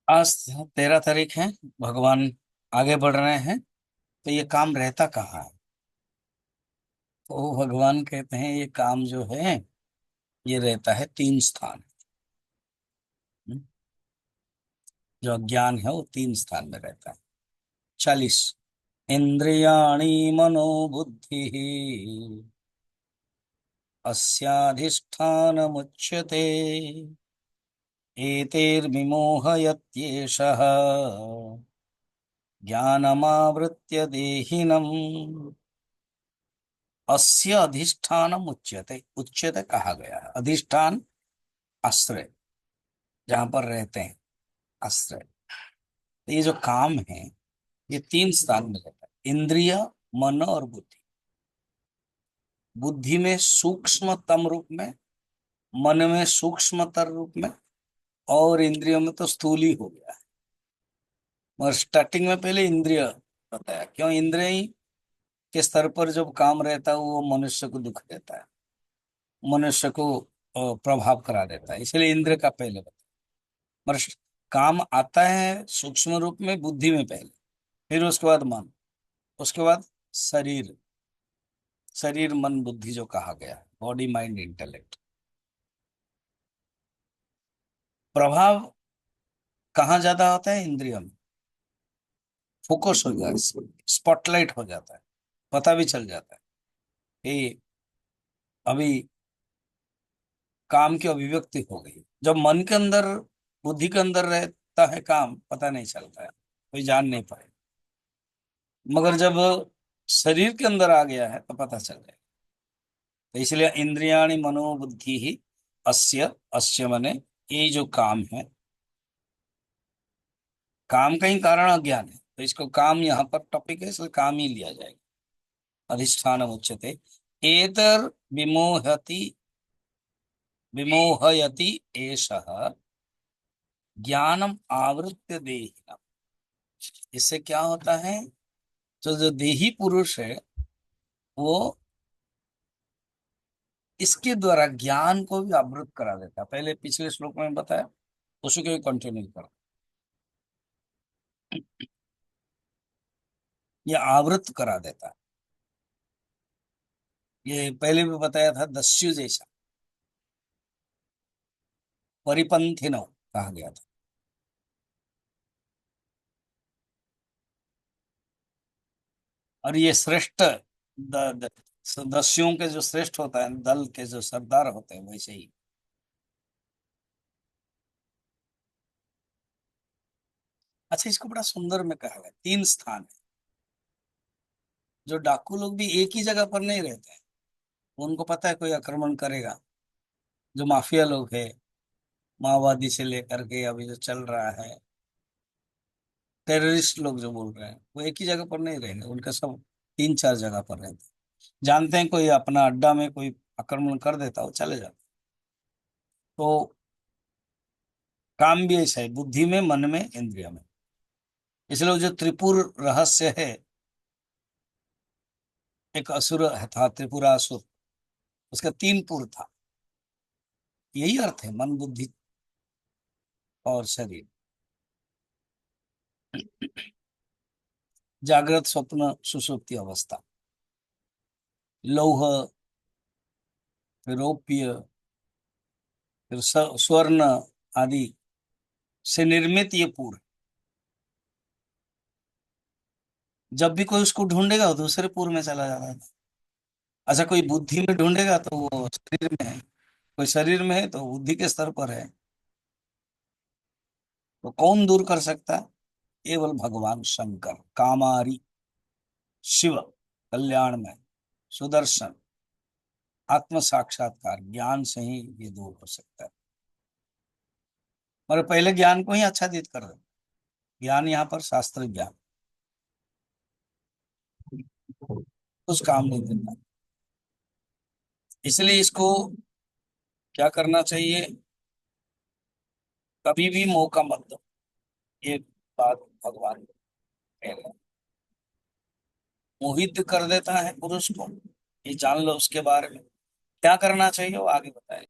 आज 13 तारीख है। भगवान आगे बढ़ रहे हैं। तो ये काम रहता कहाँ है? तो भगवान कहते हैं ये काम जो है ये रहता है 3 स्थान। हम्म, जो अज्ञान है वो 3 स्थान में रहता है। 40। इंद्रियाणि मनोबुद्धि अस्याधिष्ठानमुच्यते एतैर्विमोहयत्येषः ज्ञानमावृत्य देहिनम्। अस्य अधिष्ठानम उच्यते। उच्यते कहा गया है। अधिष्ठान आश्रय, जहां पर रहते हैं, आश्रय। तो ये जो काम है ये 3 स्थान में रहता है। इंद्रिय, मन और बुद्धि। बुद्धि में सूक्ष्मतम रूप में, मन में सूक्ष्मतर रूप में, और इंद्रियों में तो स्थूल ही हो गया है। मगर स्टार्टिंग में पहले इंद्रिय बताया। क्यों? इंद्रिय ही के स्तर पर जब काम रहता है वो मनुष्य को दुख देता है, मनुष्य को प्रभाव करा देता है, इसलिए इंद्रिय का पहले बताया। मगर काम आता है सूक्ष्म रूप में बुद्धि में पहले, फिर उसके बाद मन, उसके बाद शरीर। शरीर मन बुद्धि जो कहा गया है, बॉडी माइंड इंटेलेक्ट। प्रभाव कहाँ ज्यादा होता है? इंद्रियों में। फोकस हो जाता है, स्पॉटलाइट हो जाता है, पता भी चल जाता है कि अभी काम की अभिव्यक्ति हो गई। जब मन के अंदर, बुद्धि के अंदर रहता है काम, पता नहीं चलता है, कोई जान नहीं पाए। मगर जब शरीर के अंदर आ गया है तो पता चल जाएगा। तो इसलिए इंद्रियाणि मनोबुद्धि ही अस्य। अस्य मने ये जो काम है, काम का ही कारण अज्ञान है, तो इसको काम यहाँ पर टॉपिक है इसलिए काम ही लिया जाएगा। अधिष्ठान उच्यते एतर विमोहति, विमोहयति एषः ज्ञानम आवृत्य देहिनम्। इससे क्या होता है? तो जो देही पुरुष है वो इसके द्वारा ज्ञान को भी आवृत करा देता है। पहले पिछले श्लोक में बताया, उसी को भी कंटिन्यू करो। ये आवृत करा देता है। ये पहले भी बताया था, दस्यु जैसा, परिपंथी नव कहा गया था। और ये श्रेष्ठ दस्युओं के जो श्रेष्ठ होता है, दल के जो सरदार होते हैं, वैसे ही। अच्छा, इसको बड़ा सुंदर में कहा गया, 3 स्थान है। जो डाकू लोग भी एक ही जगह पर नहीं रहते हैं, उनको पता है कोई आक्रमण करेगा। जो माफिया लोग है, माओवादी से लेकर के अभी जो चल रहा है, टेररिस्ट लोग जो बोल रहे हैं, वो एक ही जगह पर नहीं रहेंगे, उनके सब 3-4 जगह पर रहते हैं। जानते हैं कोई अपना अड्डा में कोई आक्रमण कर देता, वो चले जाते। तो काम भी ऐसा है, बुद्धि में, मन में, इंद्रिय में। इसलिए वो जो त्रिपुर रहस्य है, एक असुर था त्रिपुरासुर, उसका 3 पुर था। यही अर्थ है, मन बुद्धि और शरीर। जागृत स्वप्न सुषुप्ति अवस्था। लौह, फिर रौप्य, फिर स्वर्ण आदि से निर्मित ये पुर। जब भी कोई उसको ढूंढेगा वो दूसरे पुर में चला जाता था। अच्छा, कोई बुद्धि में ढूंढेगा तो वो शरीर में है, कोई शरीर में है तो बुद्धि के स्तर पर है। तो कौन दूर कर सकता है? केवल भगवान शंकर, कामारी, शिव, कल्याण में, सुदर्शन, आत्म साक्षात्कार, ज्ञान से ही ये दूर हो सकता है। और पहले ज्ञान को ही आच्छादित कर दो। ज्ञान यहाँ पर शास्त्र ज्ञान, कुछ काम नहीं देता। इसलिए इसको क्या करना चाहिए? कभी भी मौका मत दो। ये बात भगवान कह रहे हैं। मोहित कर देता है पुरुष को, ये जान लो उसके बारे में। क्या करना चाहिए वो आगे बताए।